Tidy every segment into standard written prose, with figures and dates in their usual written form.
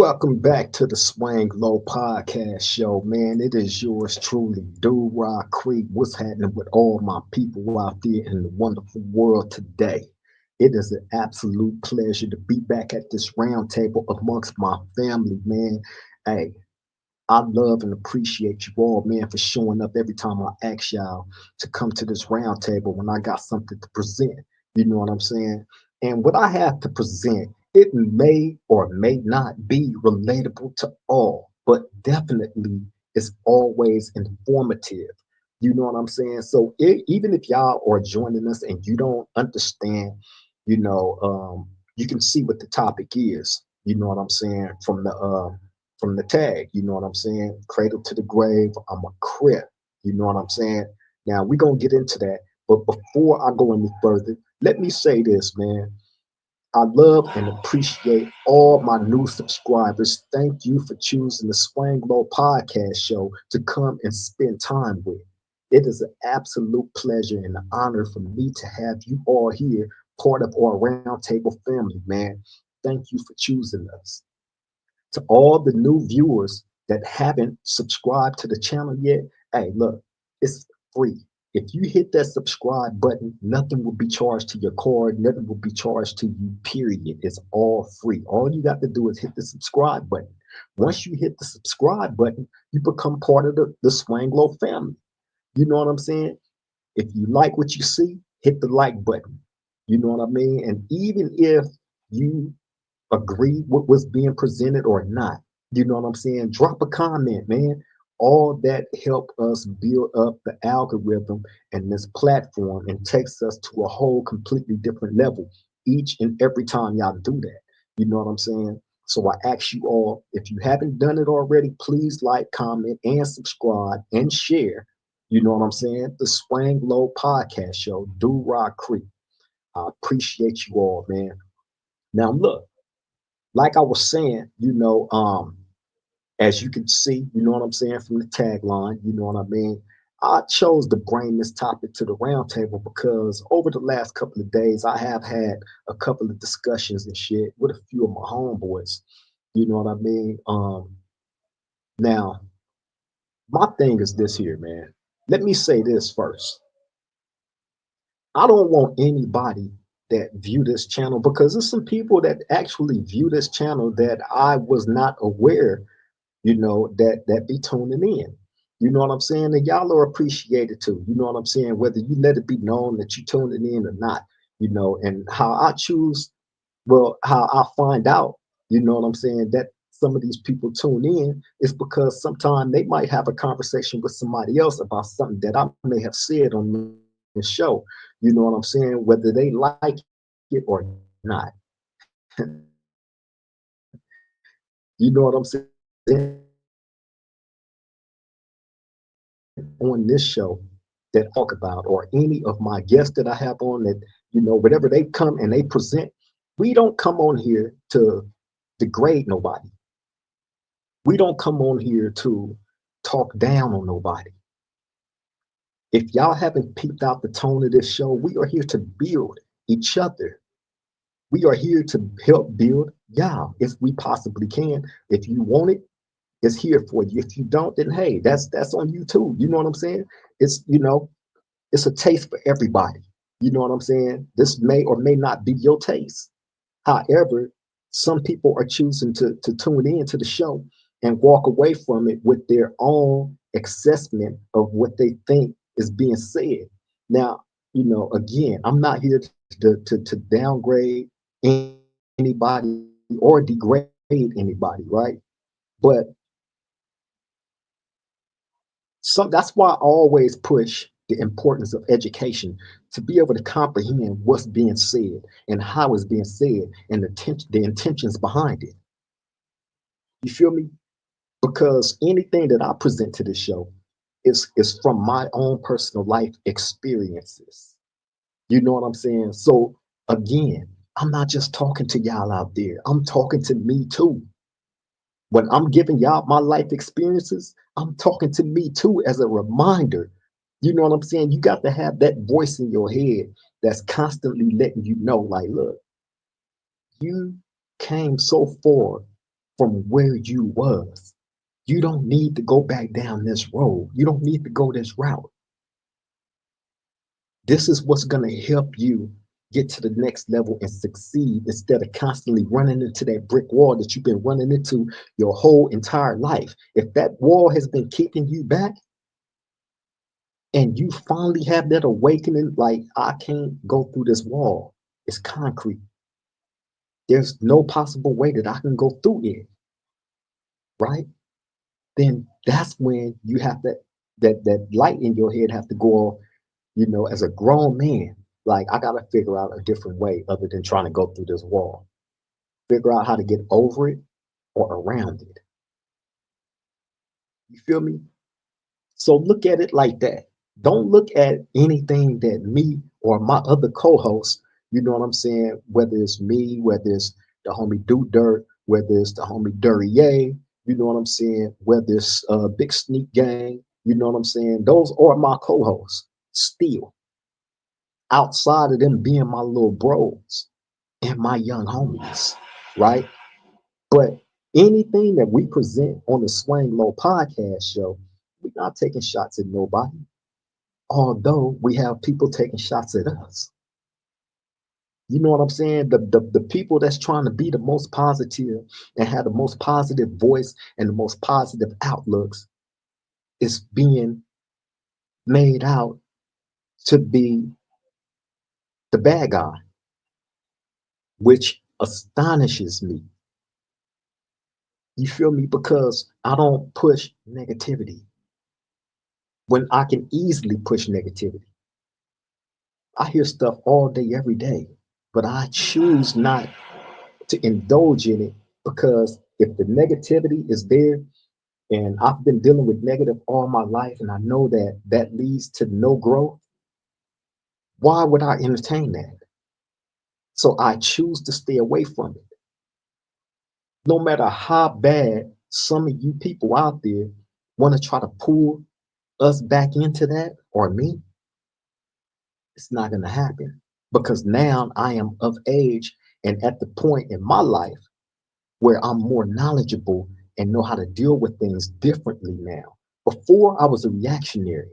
Welcome back to the Swang Low Podcast Show, man. It is yours truly, Do Rock Creek. What's happening with all my people out there in the wonderful world today? It is an absolute pleasure to be back at this round table amongst my family, man. Hey, I love and appreciate you all, man, for showing up every time I ask y'all to come to this round table when I got something to present. You know what I'm saying? And what I have to present, it may or may not be relatable to all, but definitely it's always informative. You know what I'm saying? So even if y'all are joining us and you don't understand, you can see what the topic is. You know what I'm saying from the tag. You know what I'm saying? Cradle to the grave. I'm a Crip. You know what I'm saying? Now we're gonna get into that, but before I go any further, let me say this, man. I love and appreciate all my new subscribers. Thank you for choosing the Swang Low Podcast Show to come and spend time with. It is an absolute pleasure and an honor for me to have you all here, part of our roundtable family, man. Thank you for choosing us. To all the new viewers that haven't subscribed to the channel yet, hey, look, it's free. If you hit that subscribe button, nothing will be charged to your card, nothing will be charged to you, period. It's all free. All you got to do is hit the subscribe button. Once you hit the subscribe button, you become part of the Swanglow family. You know what I'm saying? If you like what you see, hit the like button. You know what I mean? And even if you agree with what's being presented or not. You know what I'm saying? Drop a comment, man. All that help us build up the algorithm and this platform and takes us to a whole completely different level each and every time y'all do that. You know what I'm saying? So I ask you all, if you haven't done it already, please like, comment, and subscribe and share. You know what I'm saying? The Swang Low Podcast Show, Do Rock Creek. I appreciate you all, man. Now look, like I was saying, as you can see, you know what I'm saying, from the tagline, you know what I mean? I chose to bring this topic to the roundtable because over the last couple of days, I have had a couple of discussions and shit with a few of my homeboys. You know what I mean? Now, my thing is this here, man. Let me say this first. I don't want anybody that view this channel because there's some people that actually view this channel that I was not aware, that be tuning in. You know what I'm saying? And y'all are appreciated too. You know what I'm saying? Whether you let it be known that you tuning in or not, and how I choose, well, how I find out, you know what I'm saying, that some of these people tune in is because sometimes they might have a conversation with somebody else about something that I may have said on the show. You know what I'm saying? Whether they like it or not. You know what I'm saying? On this show that I talk about, or any of my guests that I have on that, whatever they come and they present, we don't come on here to degrade nobody. We don't come on here to talk down on nobody. If y'all haven't peeped out the tone of this show, we are here to build each other. We are here to help build y'all if we possibly can. If you want it, it's here for you. If you don't, then hey, that's on you too. You know what I'm saying? It's it's a taste for everybody. You know what I'm saying? This may or may not be your taste. However, some people are choosing to tune in to the show and walk away from it with their own assessment of what they think is being said. Now, again, I'm not here to downgrade anybody or degrade anybody, right? But that's why I always push the importance of education to be able to comprehend what's being said and how it's being said and the intentions behind it. You feel me? Because anything that I present to this show is from my own personal life experiences. You know what I'm saying? So again, I'm not just talking to y'all out there. I'm talking to me too. When I'm giving y'all my life experiences, I'm talking to me too as a reminder. You know what I'm saying? You got to have that voice in your head that's constantly letting you know, like, look, you came so far from where you was. You don't need to go back down this road. You don't need to go this route. This is what's going to help you get to the next level and succeed instead of constantly running into that brick wall that you've been running into your whole entire life. If that wall has been keeping you back and you finally have that awakening, like, I can't go through this wall, it's concrete. There's no possible way that I can go through it, right? Then that's when you have that light in your head have to go off, as a grown man. Like, I gotta figure out a different way other than trying to go through this wall. Figure out how to get over it or around it. You feel me? So look at it like that. Don't look at anything that me or my other co-hosts, you know what I'm saying? Whether it's me, whether it's the homie Do Dirt, whether it's the homie Dirty Ye, you know what I'm saying? Whether it's Big Sneak Gang, you know what I'm saying? Those are my co-hosts still, outside of them being my little bros and my young homies, right? But anything that we present on the Swang Low podcast show, we're not taking shots at nobody, although we have people taking shots at us. You know what I'm saying? The people that's trying to be the most positive and have the most positive voice and the most positive outlooks is being made out to be the bad guy, which astonishes me. You feel me? Because I don't push negativity when I can easily push negativity. I hear stuff all day, every day, but I choose not to indulge in it because if the negativity is there and I've been dealing with negative all my life and I know that that leads to no growth, why would I entertain that? So I choose to stay away from it. No matter how bad some of you people out there want to try to pull us back into that, or me, it's not going to happen because now I am of age and at the point in my life where I'm more knowledgeable and know how to deal with things differently now. Before, I was a reactionary.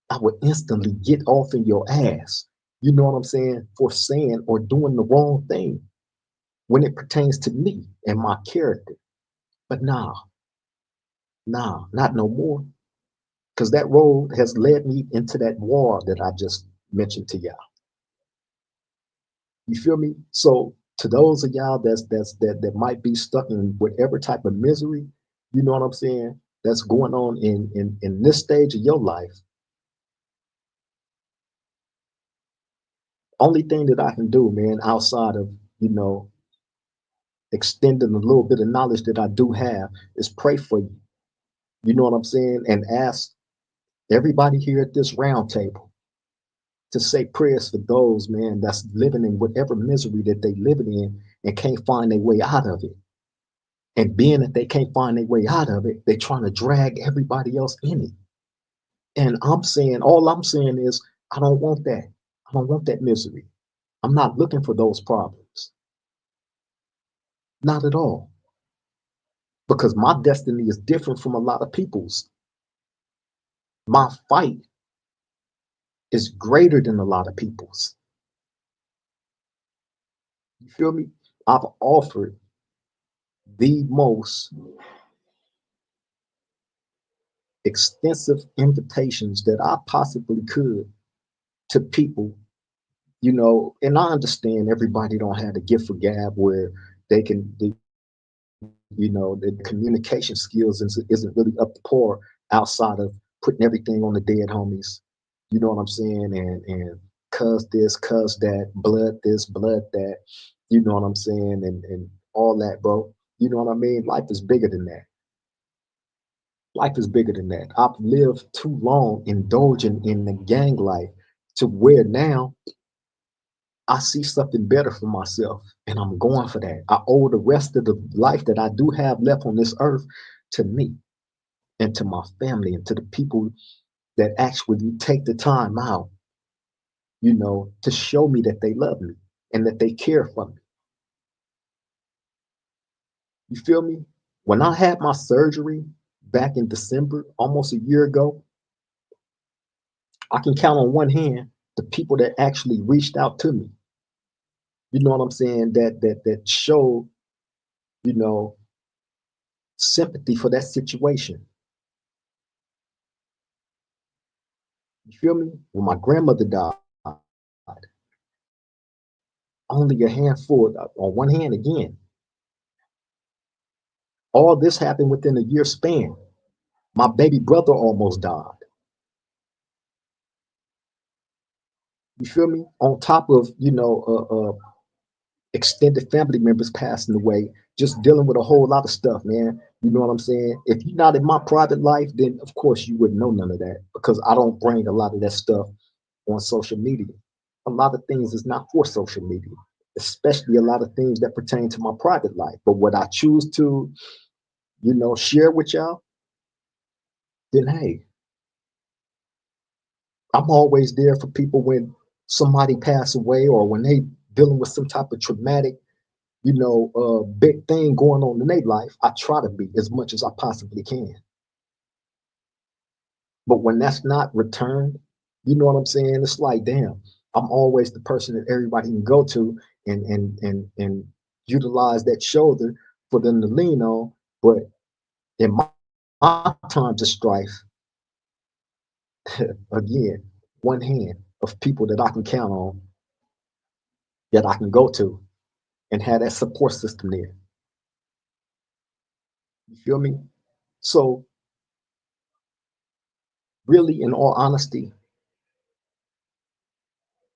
I would instantly get off in your ass, you know what I'm saying, for saying or doing the wrong thing when it pertains to me and my character. But nah, not no more. Because that road has led me into that wall that I just mentioned to y'all. You feel me? So to those of y'all that might be stuck in whatever type of misery, you know what I'm saying, that's going on in this stage of your life, only thing that I can do, man, outside of, extending a little bit of knowledge that I do have is pray for you. You know what I'm saying? And ask everybody here at this round table to say prayers for those, man, that's living in whatever misery that they living in and can't find their way out of it. And being that they can't find their way out of it, they're trying to drag everybody else in it. And all I'm saying is, I don't want that. I don't want that misery. I'm not looking for those problems. Not at all. Because my destiny is different from a lot of people's. My fight is greater than a lot of people's. You feel me? I've offered the most extensive invitations that I possibly could to people, and I understand everybody don't have the gift for gab where they can, the communication skills isn't really up to par outside of putting everything on the dead homies. You know what I'm saying? And cuz this, cuz that, blood this, blood that, you know what I'm saying? And all that, bro. You know what I mean? Life is bigger than that. Life is bigger than that. I've lived too long indulging in the gang life to where now I see something better for myself and I'm going for that. I owe the rest of the life that I do have left on this earth to me and to my family and to the people that actually take the time out, to show me that they love me and that they care for me. You feel me? When I had my surgery back in December, almost a year ago, I can count on one hand the people that actually reached out to me. You know what I'm saying? That showed, you know, sympathy for that situation. You feel me? When my grandmother died, only a handful on one hand again. All this happened within a year span. My baby brother almost died. You feel me? On top of, extended family members passing away, just dealing with a whole lot of stuff, man. You know what I'm saying? If you're not in my private life, then of course you wouldn't know none of that because I don't bring a lot of that stuff on social media. A lot of things is not for social media, especially a lot of things that pertain to my private life. But what I choose to, share with y'all, then hey, I'm always there for people when somebody pass away or when they dealing with some type of traumatic, big thing going on in their life. I try to be as much as I possibly can. But when that's not returned, you know what I'm saying? It's like, damn, I'm always the person that everybody can go to and utilize that shoulder for them to lean on. But in my times of strife, again, one hand of people that I can count on, that I can go to and have that support system there. You feel me? So really, in all honesty,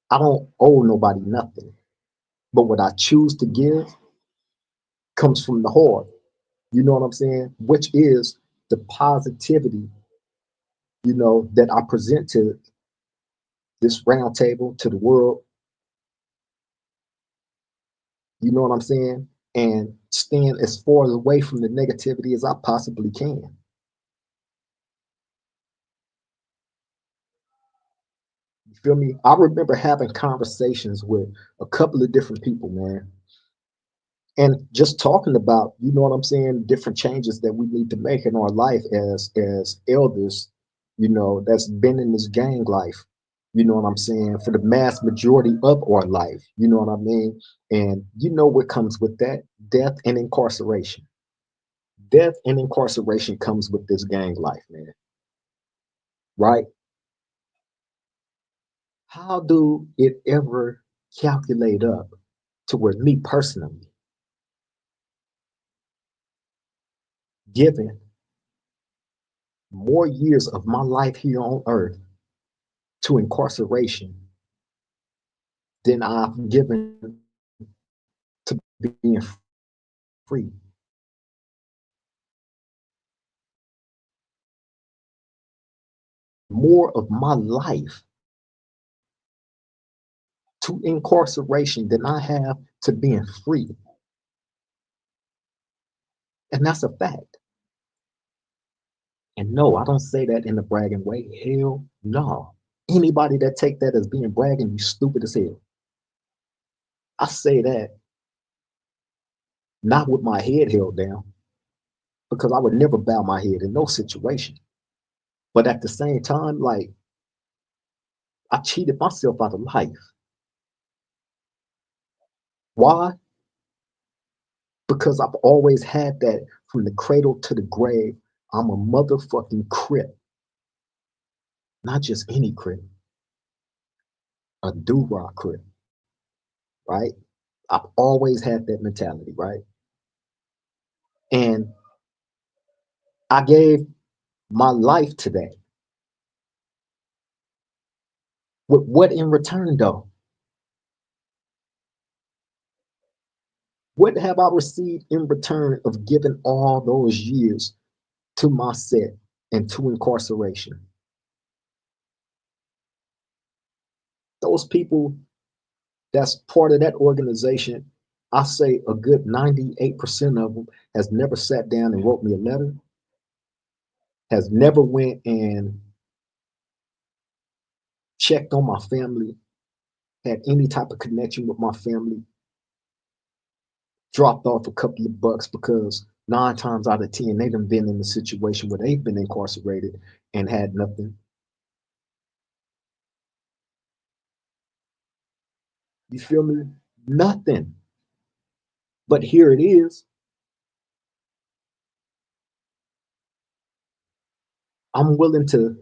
I don't owe nobody nothing. But what I choose to give comes from the heart. You know what I'm saying? Which is the positivity, that I present to this round table, to the world. You know what I'm saying? And stand as far away from the negativity as I possibly can. You feel me? I remember having conversations with a couple of different people, man, and just talking about, you know what I'm saying, different changes that we need to make in our life as elders, that's been in this gang life, you know what I'm saying, for the mass majority of our life, you know what I mean? And you know what comes with that? Death and incarceration. Death and incarceration comes with this gang life, man. Right? How do it ever calculate up to where me personally, given more years of my life here on earth to incarceration than I've given to being free? More of my life to incarceration than I have to being free. And that's a fact. And no, I don't say that in a bragging way. Hell no. Anybody that take that as being bragging, you stupid as hell. I say that not with my head held down, because I would never bow my head in no situation. But at the same time, like, I cheated myself out of life. Why? Because I've always had that from the cradle to the grave. I'm a motherfucking Crip. Not just any Crip, a do-rah Crip, right? I've always had that mentality, right? And I gave my life to that. With what in return, though? What have I received in return of giving all those years to my set and to incarceration? Those people that's part of that organization, I say a good 98% of them has never sat down and wrote me a letter, has never went and checked on my family, had any type of connection with my family. dropped off a couple of bucks because 9 times out of 10, they done been in a situation where they've been incarcerated and had nothing. You feel me? Nothing. But here it is. I'm willing to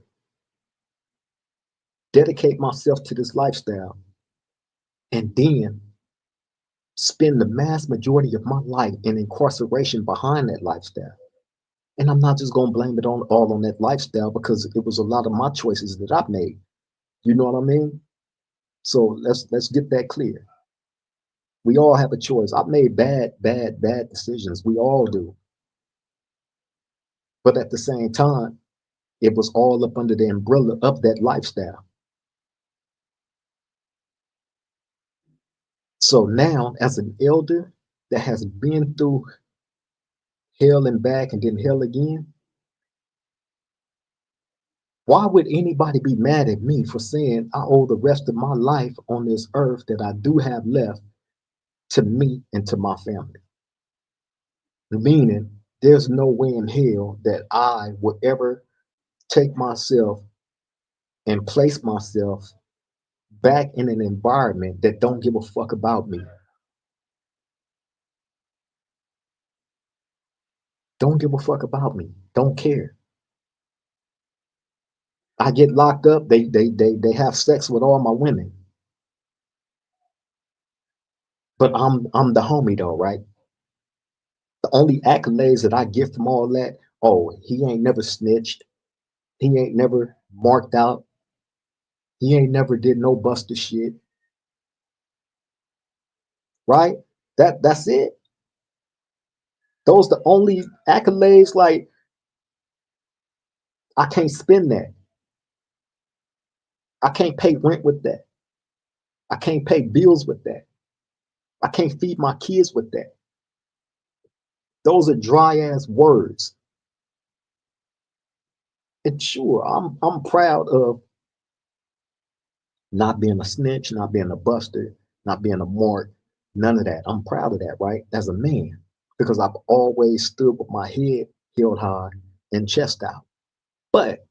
dedicate myself to this lifestyle and then spend the mass majority of my life in incarceration behind that lifestyle. And I'm not just gonna blame it on all on that lifestyle because it was a lot of my choices that I made. You know what I mean? So let's get that clear. We all have a choice. I've made bad decisions. We all do. But at the same time, it was all up under the umbrella of that lifestyle. So now, as an elder that has been through hell and back and then hell again, why would anybody be mad at me for saying I owe the rest of my life on this earth that I do have left to me and to my family? Meaning, there's no way in hell that I would ever take myself and place myself back in an environment that don't give a fuck about me. Don't give a fuck about me. Don't care. I get locked up. They have sex with all my women. But I'm the homie though, right? The only accolades that I get from all that, oh, he ain't never snitched. He ain't never marked out. He ain't never did no buster shit, right? That's it. Those the only accolades. Like I can't spend that. I can't pay rent with that. I can't pay bills with that. I can't feed my kids with that. Those are dry ass words. And sure, I'm proud of not being a snitch, not being a buster, not being a mark, none of that. I'm proud of that, right? As a man, because I've always stood with my head held high and chest out. But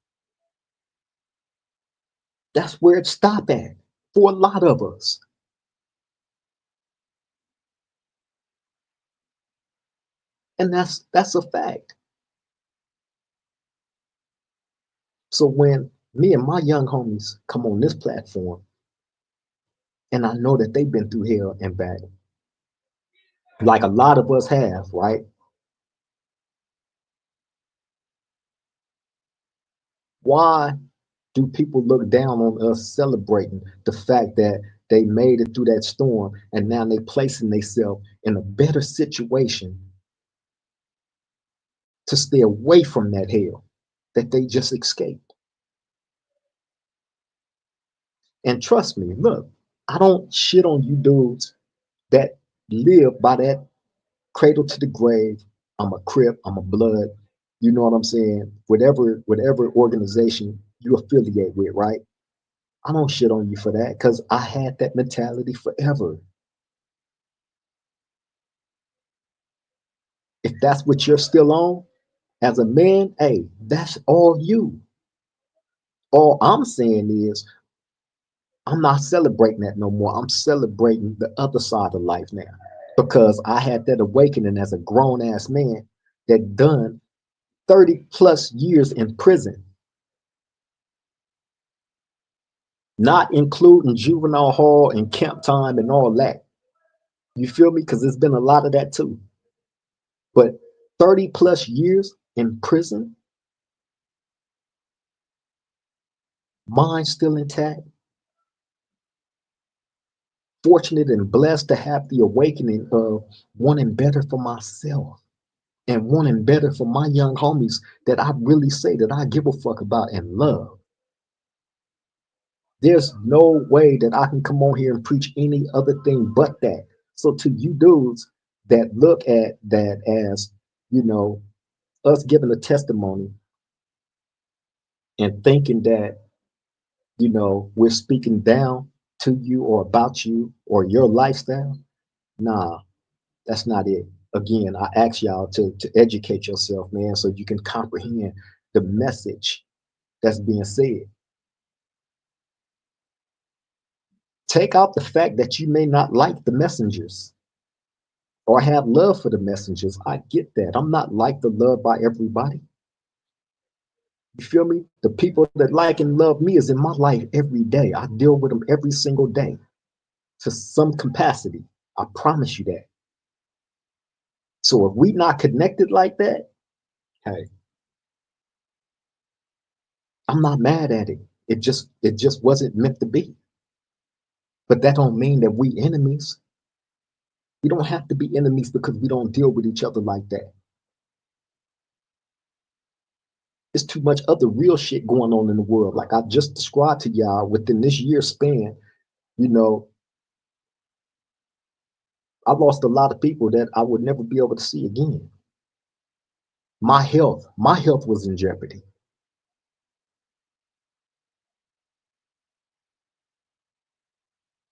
that's where it stopped at for a lot of us. And that's a fact. So when me and my young homies come on this platform, and I know that they've been through hell and back, like a lot of us have, right? Why do people look down on us celebrating the fact that they made it through that storm and now they placing themselves in a better situation to stay away from that hell that they just escaped? And trust me, look, I don't shit on you dudes that live by that cradle to the grave. I'm a Crip, I'm a blood, you know what I'm saying? Whatever organization you affiliate with, right? I don't shit on you for that because I had that mentality forever. If that's what you're still on as a man, hey, that's all you. All I'm saying is I'm not celebrating that no more. I'm celebrating the other side of life now because I had that awakening as a grown ass man that done 30 plus years in prison, not including juvenile hall and camp time and all that. You feel me? Because there's been a lot of that too. But 30 plus years in prison, mind still intact, fortunate and blessed to have the awakening of wanting better for myself and wanting better for my young homies that I really say that I give a fuck about and love. There's no way that I can come on here and preach any other thing but that. So to you dudes that look at that as, you know, us giving a testimony and thinking that, you know, we're speaking down to you or about you or your lifestyle, nah, That's not it. Again, I ask y'all to educate yourself, man, so you can comprehend the message that's being said. Take out the fact that you may not like the messengers or have love for the messengers. I get that. I'm not liked or loved by everybody. You feel me? The people that like and love me is in my life every day. I deal with them every single day to some capacity. I promise you that. So if we not connected like that, hey, I'm not mad at it. It just wasn't meant to be. But that don't mean that we enemies. We don't have to be enemies because we don't deal with each other like that. There's too much other real shit going on in the world. Like I just described to y'all within this year span, you know, I lost a lot of people that I would never be able to see again. My health was in jeopardy.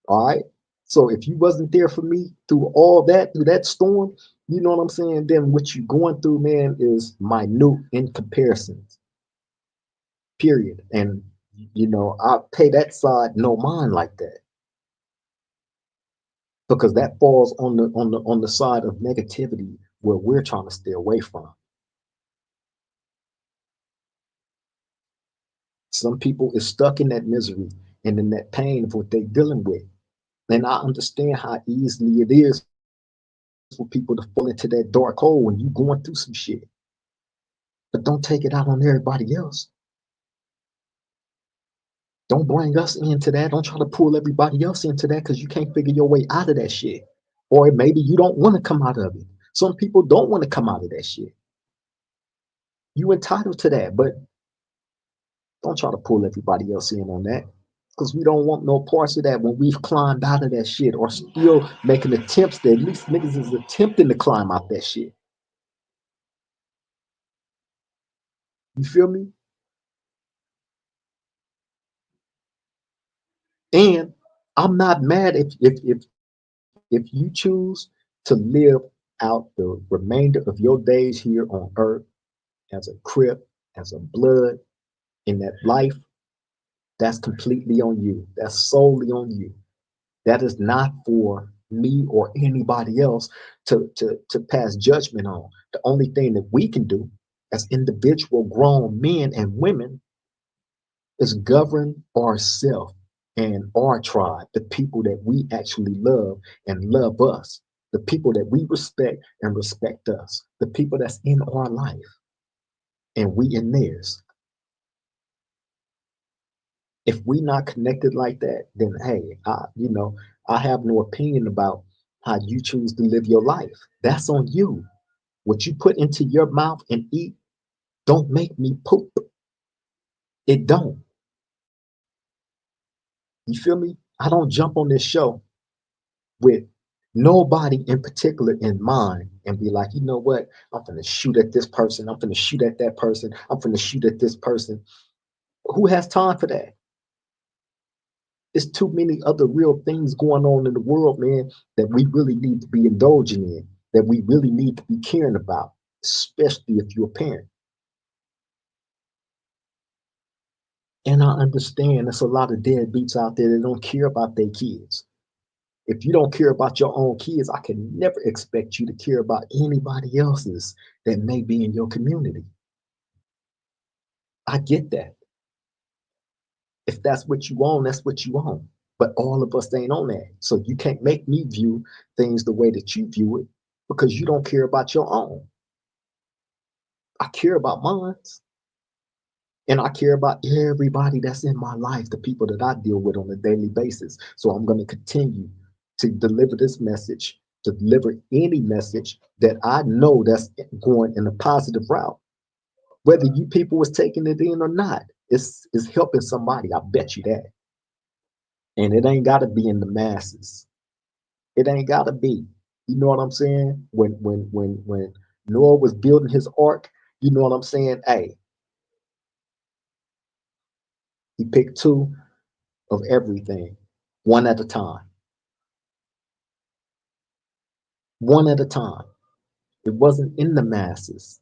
All right. So if you wasn't there for me through all that, through that storm, you know what I'm saying? Then what you going through, man, is minute in comparison. Period. And I pay that side no mind like that because that falls on the side of negativity where we're trying to stay away from. Some people is stuck in that misery and in that pain of what they're dealing with. And I understand how easily it is for people to fall into that dark hole when you're going through some shit. But don't take it out on everybody else. Don't bring us into that. Don't try to pull everybody else into that because you can't figure your way out of that shit. Or maybe you don't want to come out of it. Some people don't want to come out of that shit. You entitled to that, but don't try to pull everybody else in on that. Because we don't want no parts of that when we've climbed out of that shit or still making attempts that at least niggas is attempting to climb out that shit. You feel me? And I'm not mad if you choose to live out the remainder of your days here on earth as a Crip, as a blood in that life, that's completely on you. That's solely on you. That is not for me or anybody else to pass judgment on. The only thing that we can do as individual grown men and women is govern ourselves and our tribe, the people that we actually love and love us, the people that we respect and respect us, the people that's in our life and we in theirs. If we not connected like that, then hey, I have no opinion about how you choose to live your life. That's on you. What you put into your mouth and eat don't make me poop. It don't. You feel me? I don't jump on this show with nobody in particular in mind and be like, you know what? I'm gonna shoot at this person. I'm gonna shoot at that person. I'm gonna shoot at this person. Who has time for that? There's too many other real things going on in the world, man, that we really need to be indulging in, that we really need to be caring about, especially if you're a parent. And I understand there's a lot of deadbeats out there that don't care about their kids. If you don't care about your own kids, I can never expect you to care about anybody else's that may be in your community. I get that. If that's what you want, that's what you want. But all of us ain't on that. So you can't make me view things the way that you view it because you don't care about your own. I care about mine. And I care about everybody that's in my life, the people that I deal with on a daily basis. So I'm going to continue to deliver this message, to deliver any message that I know that's going in a positive route. Whether you people was taking it in or not, it's helping somebody. I bet you that. And it ain't got to be in the masses. It ain't got to be. You know what I'm saying? When Noah was building his ark, you know what I'm saying? Hey, he picked two of everything, one at a time. one at a time. It wasn't in the masses.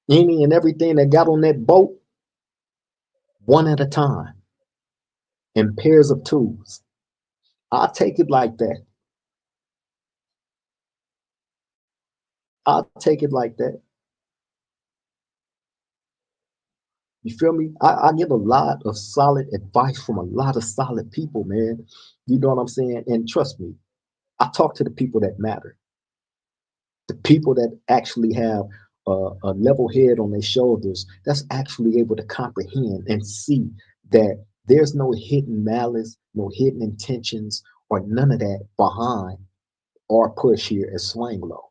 Any and everything that got on that boat, one at a time, in pairs of twos. I take it like that. I'll take it like that. You feel me? I get a lot of solid advice from a lot of solid people, man. You know what I'm saying? And trust me, I talk to the people that matter, the people that actually have a level head on their shoulders that's actually able to comprehend and see that there's no hidden malice, no hidden intentions, or none of that behind our push here at Swang Low,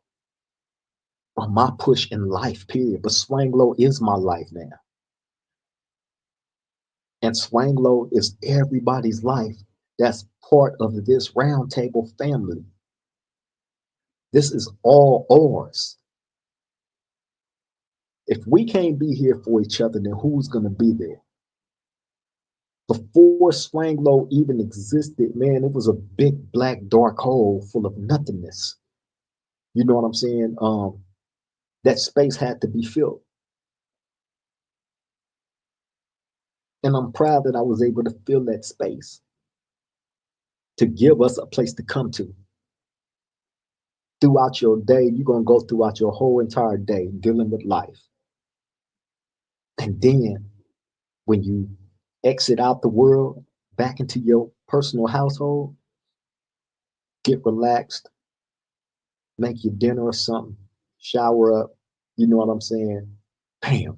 or my push in life, period. But Swang Low is my life now. And Swang Low is everybody's life that's part of this roundtable family. This is all ours. If we can't be here for each other, then who's going to be there? Before Swang Low even existed, man, it was a big black dark hole full of nothingness. You know what I'm saying? That space had to be filled. And I'm proud that I was able to fill that space to give us a place to come to. Throughout your day, you're going to go throughout your whole entire day dealing with life. And then when you exit out the world back into your personal household, get relaxed, make your dinner or something, shower up, you know what I'm saying? Bam,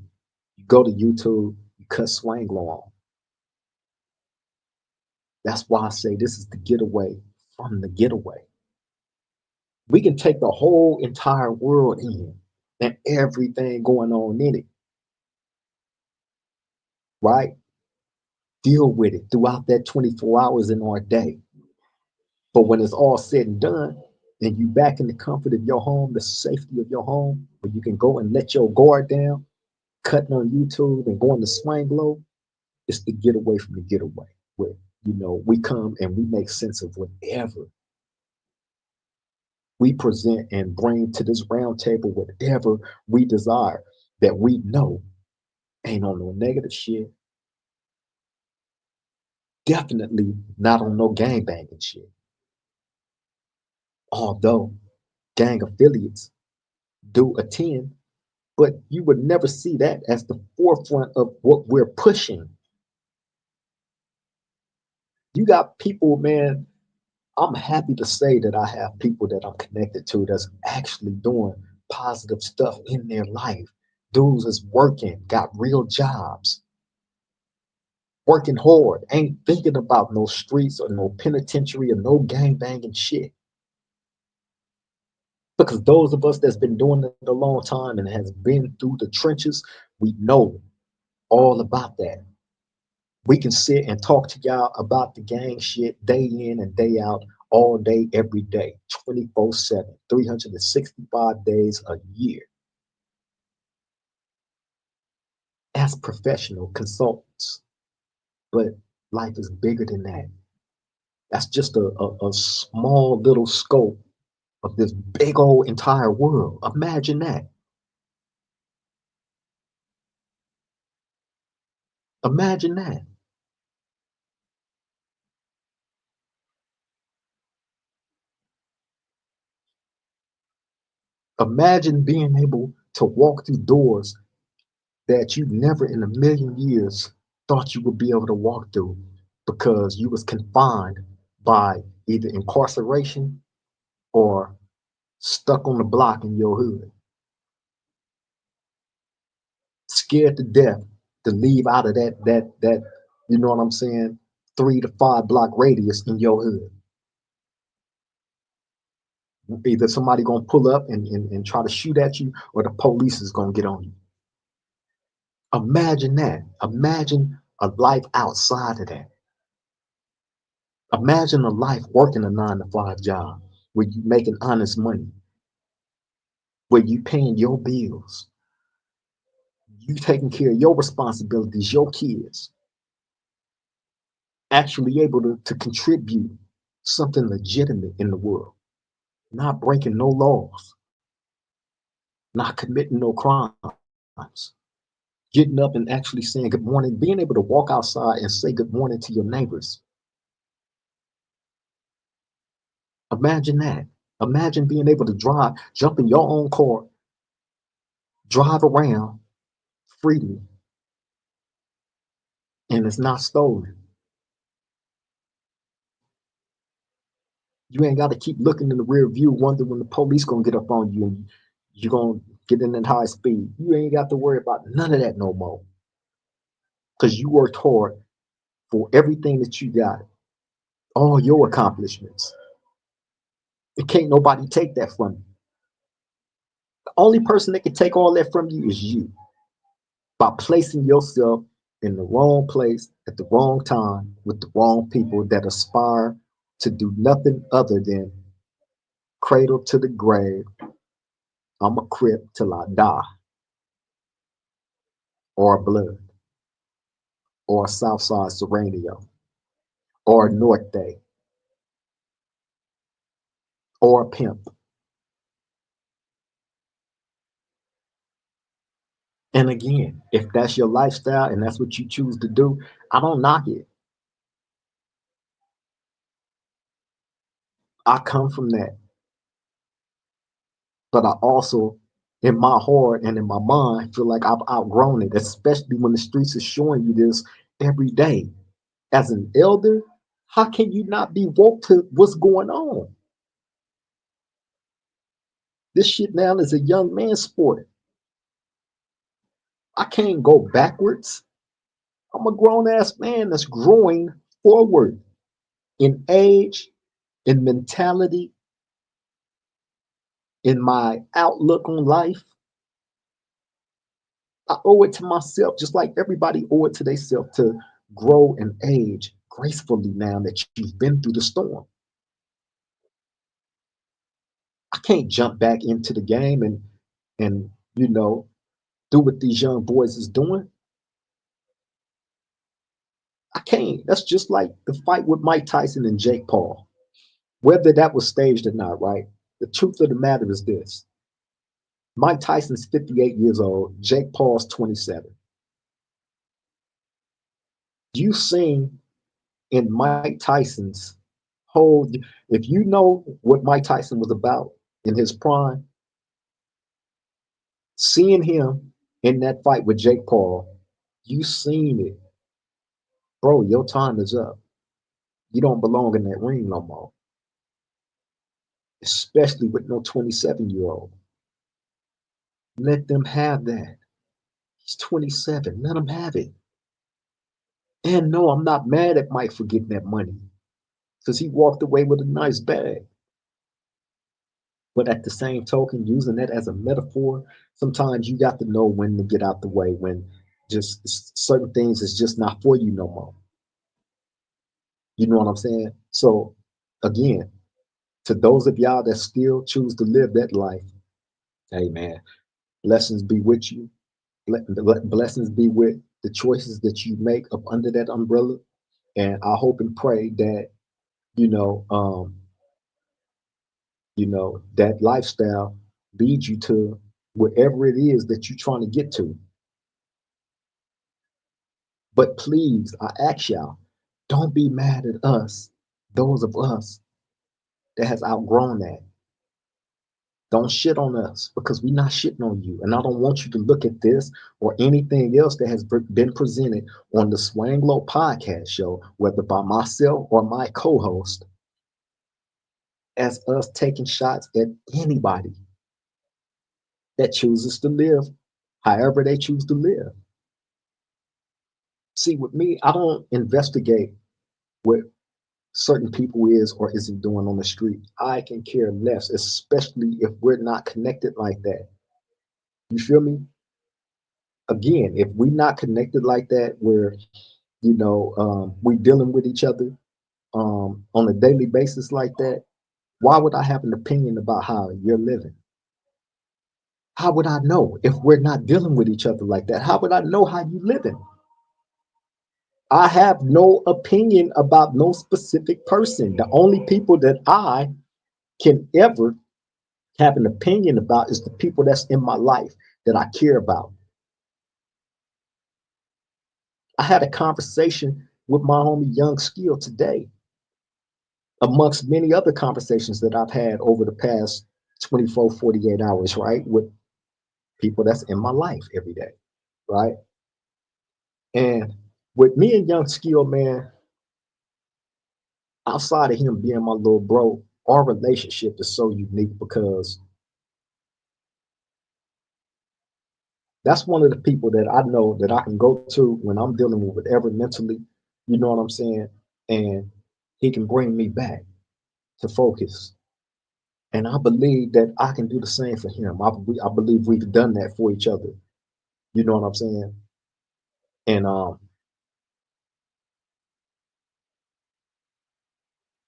you go to YouTube, you cut Swang Low on. That's why I say this is the getaway from the getaway. We can take the whole entire world in and everything going on in it, right? Deal with it throughout that 24 hours in our day. But when it's all said and done, and you back in the comfort of your home, the safety of your home, where you can go and let your guard down, cutting on YouTube and going to Swang Low, it's the getaway from the getaway. Where we come and we make sense of whatever we present and bring to this round table, whatever we desire that we know ain't on no negative shit. Definitely not on no gang banging shit. Although gang affiliates do attend, but you would never see that as the forefront of what we're pushing. You got people, man. I'm happy to say that I have people that I'm connected to that's actually doing positive stuff in their life. Dudes is working, got real jobs, working hard, ain't thinking about no streets or no penitentiary or no gang banging shit. Because those of us that's been doing it a long time and has been through the trenches, we know all about that. We can sit and talk to y'all about the gang shit day in and day out, all day, every day, 24/7, 365 days a year as professional consultants. But life is bigger than that. That's just a small little scope of this big old entire world. Imagine that. Imagine that. Imagine being able to walk through doors that you never in a million years thought you would be able to walk through because you was confined by either incarceration or stuck on the block in your hood, scared to death to leave out of that you know what I'm saying, 3 to 5 block radius in your hood. Either somebody gonna pull up and try to shoot at you, or the police is gonna get on you. Imagine that. Imagine a life outside of that. Imagine a life working a 9 to 5 job where you making honest money, where you paying your bills, you taking care of your responsibilities, your kids, actually able to contribute. something legitimate in the world, not breaking no laws, not committing no crimes, getting up and actually saying good morning, being able to walk outside and say good morning to your neighbors. Imagine that. Imagine being able to drive, jump in your own car, drive around freely, and it's not stolen. You ain't got to keep looking in the rear view, wondering when the police gonna get up on you and you're gonna get in at high speed. You ain't got to worry about none of that no more. Because you worked hard for everything that you got, all your accomplishments. It can't nobody take that from you. The only person that can take all that from you is you, by placing yourself in the wrong place at the wrong time with the wrong people that aspire to do nothing other than cradle to the grave. I'm a Crip till I die, or a Blood, or a Southside Serenio, or a North Day, or a Pimp. And again, if that's your lifestyle and that's what you choose to do, I don't knock it. I come from that. But I also, in my heart and in my mind, feel like I've outgrown it, especially when the streets are showing you this every day. As an elder, how can you not be woke to what's going on? This shit now is a young man's sport. I can't go backwards. I'm a grown ass man that's growing forward in age, in mentality, in my outlook on life. I owe it to myself, just like everybody owe it to themselves, to grow and age gracefully now that you've been through the storm. I can't jump back into the game and do what these young boys is doing. I can't. That's just like the fight with Mike Tyson and Jake Paul. Whether that was staged or not, right? The truth of the matter is this. Mike Tyson's 58 years old, Jake Paul's 27. You've seen in Mike Tyson's whole, if you know what Mike Tyson was about in his prime, seeing him in that fight with Jake Paul, you seen it. Bro, your time is up. You don't belong in that ring no more, especially with no 27-year-old. Let them have that. He's 27. Let him have it. And no, I'm not mad at Mike for getting that money because he walked away with a nice bag. But at the same token, using that as a metaphor, sometimes you got to know when to get out the way, when just certain things is just not for you no more. You know what I'm saying? So again, to those of y'all that still choose to live that life, hey man, blessings be with you. Blessings be with the choices that you make up under that umbrella. And I hope and pray that, you know, um, that lifestyle leads you to wherever it is that you're trying to get to. But please, I ask y'all, don't be mad at us, those of us that has outgrown that. Don't shit on us because we're not shitting on you. And I don't want you to look at this or anything else that has been presented on the Swang Low podcast show, whether by myself or my co-host, as us taking shots at anybody that chooses to live however they choose to live. See, with me, I don't investigate what certain people is or isn't doing on the street. I can care less, especially if we're not connected like that. You feel me? Again, if we're not connected like that, where we dealing with each other on a daily basis like that, why would I have an opinion about how you're living? How would I know if we're not dealing with each other like that? How would I know how you living? I have no opinion about no specific person. The only people that I can ever have an opinion about is the people that's in my life that I care about. I had a conversation with my homie Young Skill today, amongst many other conversations that I've had over the past 24, 48 hours, right? With people that's in my life every day, right? And with me and Young Skill, man, outside of him being my little bro, our relationship is so unique because that's one of the people that I know that I can go to when I'm dealing with whatever mentally, you know what I'm saying? And he can bring me back to focus. And I believe that I can do the same for him. I believe we've done that for each other. You know what I'm saying? And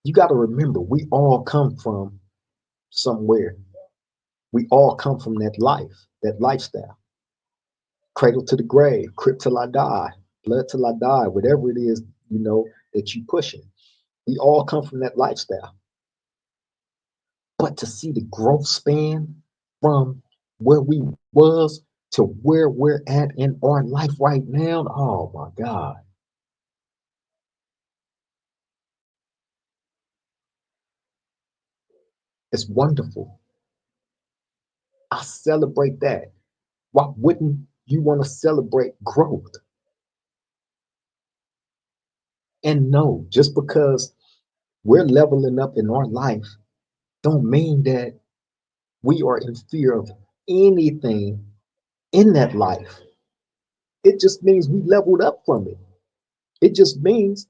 you got to remember, we all come from somewhere. We all come from that life, that lifestyle. Cradle to the grave, crip till I die, blood till I die, whatever it is, you know, that you pushing. We all come from that lifestyle. But to see the growth span from where we was to where we're at in our life right now, oh my God, it's wonderful. I celebrate that. Why wouldn't you want to celebrate growth? And no, just because we're leveling up in our life don't mean that we are in fear of anything in that life. It just means we leveled up from it. It just means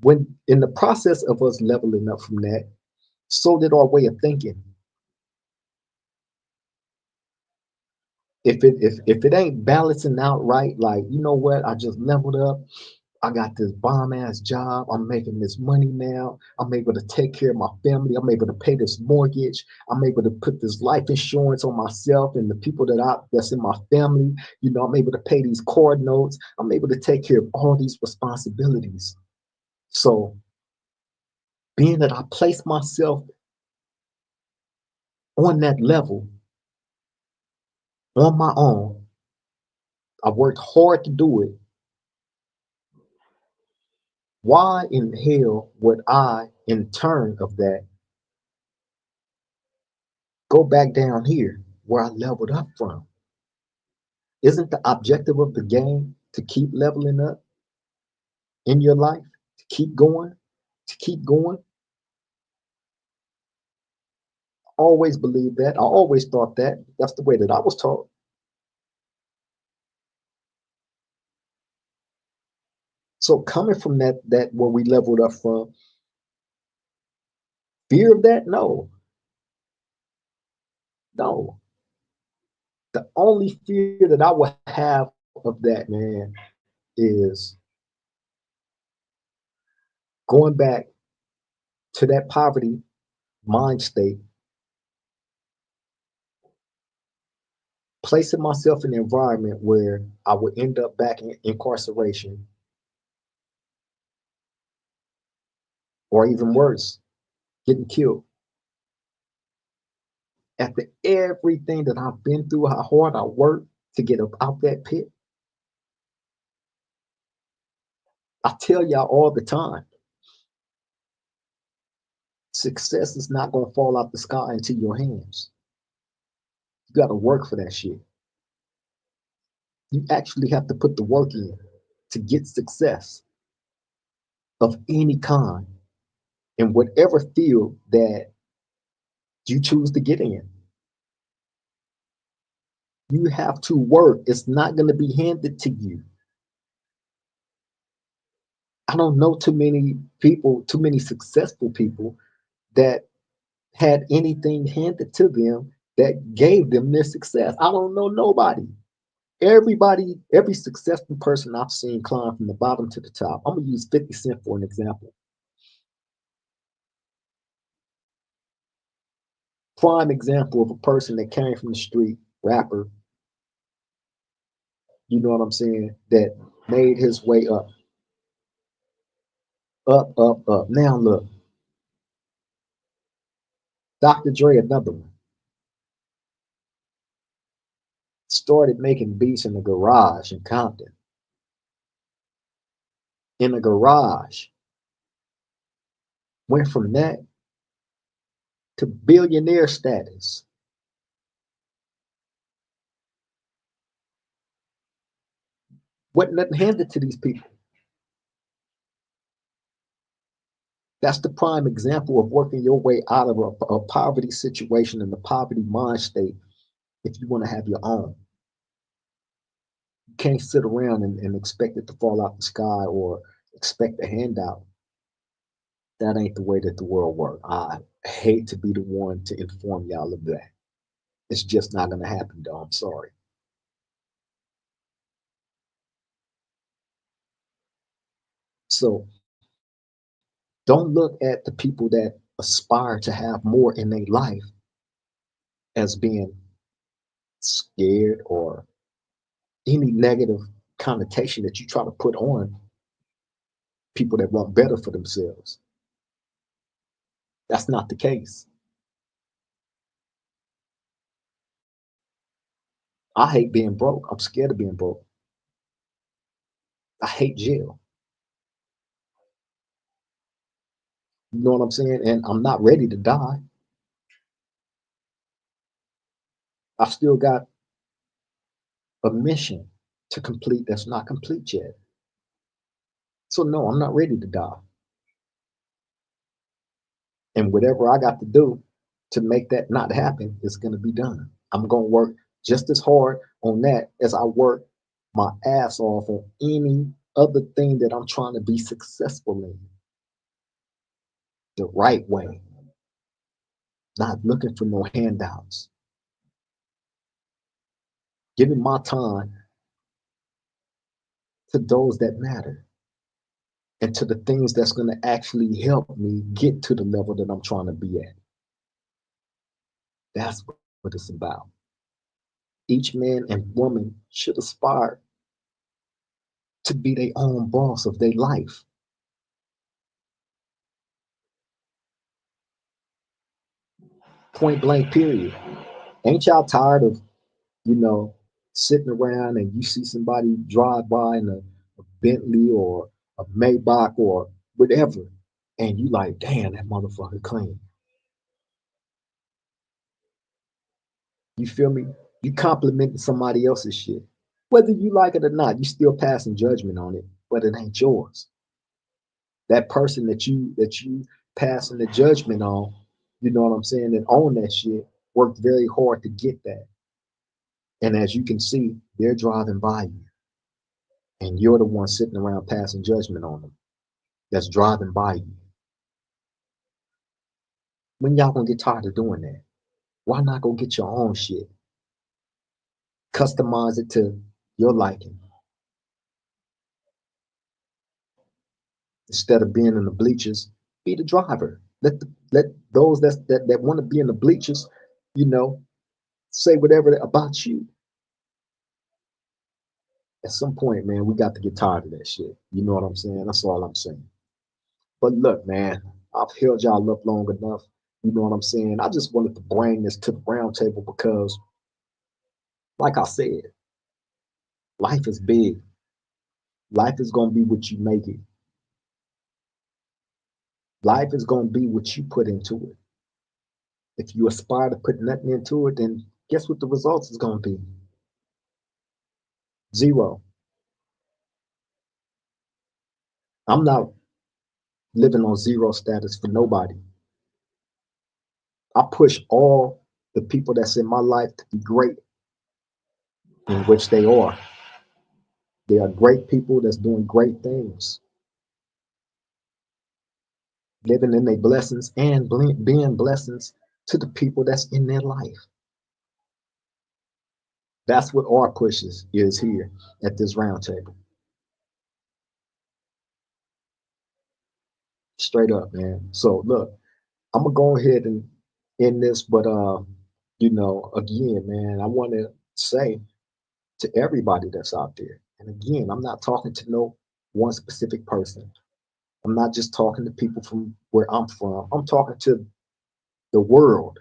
when in the process of us leveling up from that, so did our way of thinking. If it ain't balancing out right, like you know what, I just leveled up. I got this bomb ass job. I'm making this money now. I'm able to take care of my family. I'm able to pay this mortgage. I'm able to put this life insurance on myself and the people that's in my family. You know, I'm able to pay these card notes. I'm able to take care of all these responsibilities. So being that I place myself on that level on my own, I worked hard to do it. Why in hell would I, in turn of that, go back down here where I leveled up from? Isn't the objective of the game to keep leveling up in your life, to keep going, to keep going? Always believed that. I always thought that. That's the way that I was taught. So coming from that where we leveled up from, fear of that? No, no. The only fear that I would have of that, man, is going back to that poverty mind state, placing myself in an environment where I would end up back in incarceration, or even worse, getting killed. After everything that I've been through, how hard I worked to get up out that pit, I tell y'all all the time, success is not going to fall out the sky into your hands. You got to work for that shit. You actually have to put the work in to get success of any kind in whatever field that you choose to get in. You have to work. It's not going to be handed to you. I don't know too many people, too many successful people that had anything handed to them that gave them their success. I don't know nobody. Everybody, every successful person I've seen climb from the bottom to the top. I'm gonna use 50 Cent for an example. Prime example of a person that came from the street, rapper, you know what I'm saying, that made his way up. Up, up, up. Now look, Dr. Dre, another one, started making beats in the garage in Compton. In the garage, went from that to billionaire status. Wasn't nothing handed to these people. That's the prime example of working your way out of a poverty situation and a poverty mind state if you want to have your own. You can't sit around and expect it to fall out the sky or expect a handout. That ain't the way that the world works. I hate to be the one to inform y'all of that. It's just not going to happen, though. I'm sorry. So don't look at the people that aspire to have more in their life as being scared or any negative connotation that you try to put on people that want better for themselves. That's not the case. I hate being broke. I'm scared of being broke. I hate jail. You know what I'm saying? And I'm not ready to die. I've still got a mission to complete that's not complete yet. So no, I'm not ready to die. And whatever I got to do to make that not happen is going to be done. I'm going to work just as hard on that as I work my ass off on any other thing that I'm trying to be successful in the right way, not looking for no handouts, giving my time to those that matter and to the things that's going to actually help me get to the level that I'm trying to be at. That's what it's about. Each man and woman should aspire to be their own boss of their life. Point blank, period. Ain't y'all tired of, you know, sitting around and you see somebody drive by in a Bentley or a Maybach or whatever, and you like, damn, that motherfucker clean. You feel me? You complimenting somebody else's shit. Whether you like it or not, you still passing judgment on it, but it ain't yours. That person that you passing the judgment on, you know what I'm saying, and own that shit, worked very hard to get that. And as you can see, they're driving by you, and you're the one sitting around passing judgment on them. That's driving by you. When y'all gonna get tired of doing that? Why not go get your own shit? Customize it to your liking instead of being in the bleachers. Be the driver. Let those that want to be in the bleachers, you know, say whatever about you. At some point, man, we got to get tired of that shit. You know what I'm saying? That's all I'm saying. But look, man, I've held y'all up long enough. You know what I'm saying? I just wanted to bring this to the round table because, like I said, life is big. Life is gonna be what you make it. Life is gonna be what you put into it. If you aspire to put nothing into it, then guess what the results is gonna be? Zero. I'm not living on zero status for nobody. I push all the people that's in my life to be great, in which they are. They are great people that's doing great things, living in their blessings and being blessings to the people that's in their life. That's what our push is here at this round table. Straight up, man. So look, I'm gonna go ahead and end this, but you know, again, man, I want to say to everybody that's out there, and again, I'm not talking to no one specific person. I'm not just talking to people from where I'm from. I'm talking to the world.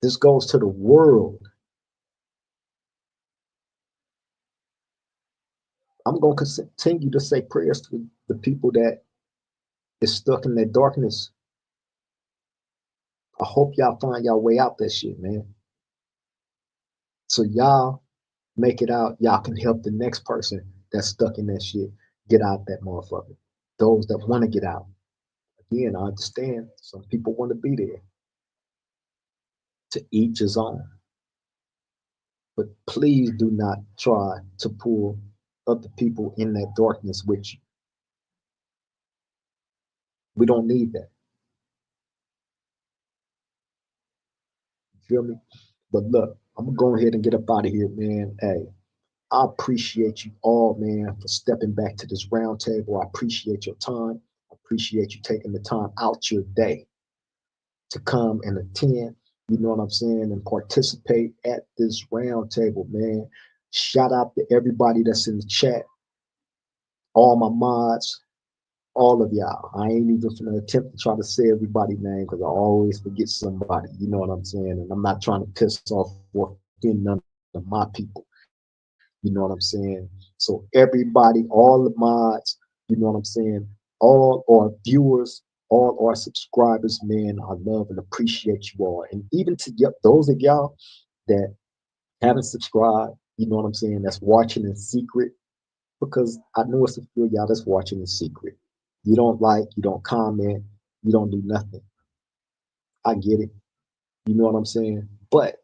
This goes to the world. I'm going to continue to say prayers to the people that is stuck in that darkness. I hope y'all find y'all way out that shit, man. So y'all make it out. Y'all can help the next person that's stuck in that shit get out that motherfucker. Those that want to get out. Again, I understand some people want to be there. To each his own. But please do not try to pull other people in that darkness with you. We don't need that. You feel me? But look, I'm gonna go ahead and get up out of here, man. Hey, I appreciate you all, man, for stepping back to this round table. I appreciate your time. I appreciate you taking the time out your day to come and attend, you know what I'm saying, and participate at this round table, man. Shout out to everybody that's in the chat, all my mods, all of y'all. I ain't even gonna attempt to try to say everybody's name because I always forget somebody, you know what I'm saying? And I'm not trying to piss off or offend none of my people. You know what I'm saying? So everybody, all the mods, you know what I'm saying? All our viewers, all our subscribers, man, I love and appreciate you all. And even to those of y'all that haven't subscribed, you know what I'm saying, that's watching in secret, because I know it's a few of y'all that's watching in secret. You don't like, you don't comment, you don't do nothing. I get it. You know what I'm saying? But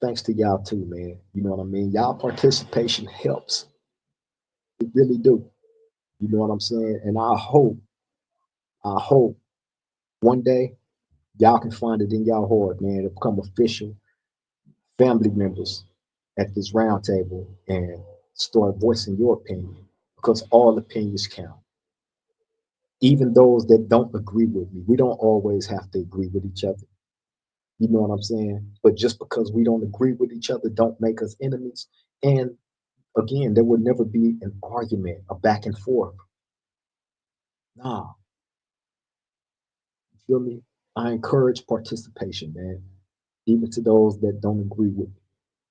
thanks to y'all too, man. You know what I mean? Y'all participation helps. It really do. You know what I'm saying? And I hope one day y'all can find it in y'all heart, man, to become official family members at this round table and start voicing your opinion, because all opinions count. Even those that don't agree with me, we don't always have to agree with each other. You know what I'm saying? But just because we don't agree with each other don't make us enemies. And again, there will never be an argument, a back and forth. Nah, you feel me? I encourage participation, man. Even to those that don't agree with me.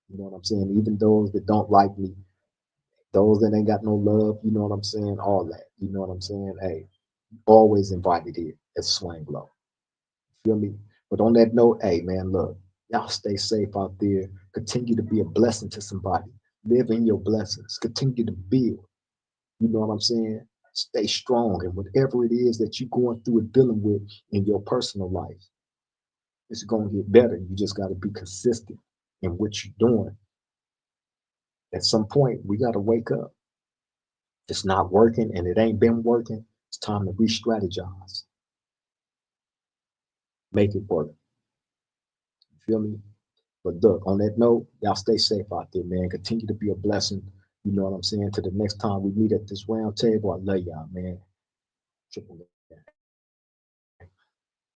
You know what I'm saying? Even those that don't like me, those that ain't got no love, you know what I'm saying? All that. You know what I'm saying? Hey, always invited here at Swing Low. Feel me? But on that note, hey man, look, y'all stay safe out there. Continue to be a blessing to somebody. Live in your blessings. Continue to build. You know what I'm saying? Stay strong. And whatever it is that you're going through and dealing with in your personal life, it's going to get better. You just got to be consistent in what you're doing. At some point, we got to wake up. It's not working and it ain't been working. It's time to re strategize, make it work. You feel me? But look, on that note, y'all stay safe out there, man. Continue to be a blessing. You know what I'm saying? To the next time we meet at this round table, I love y'all, man. Triple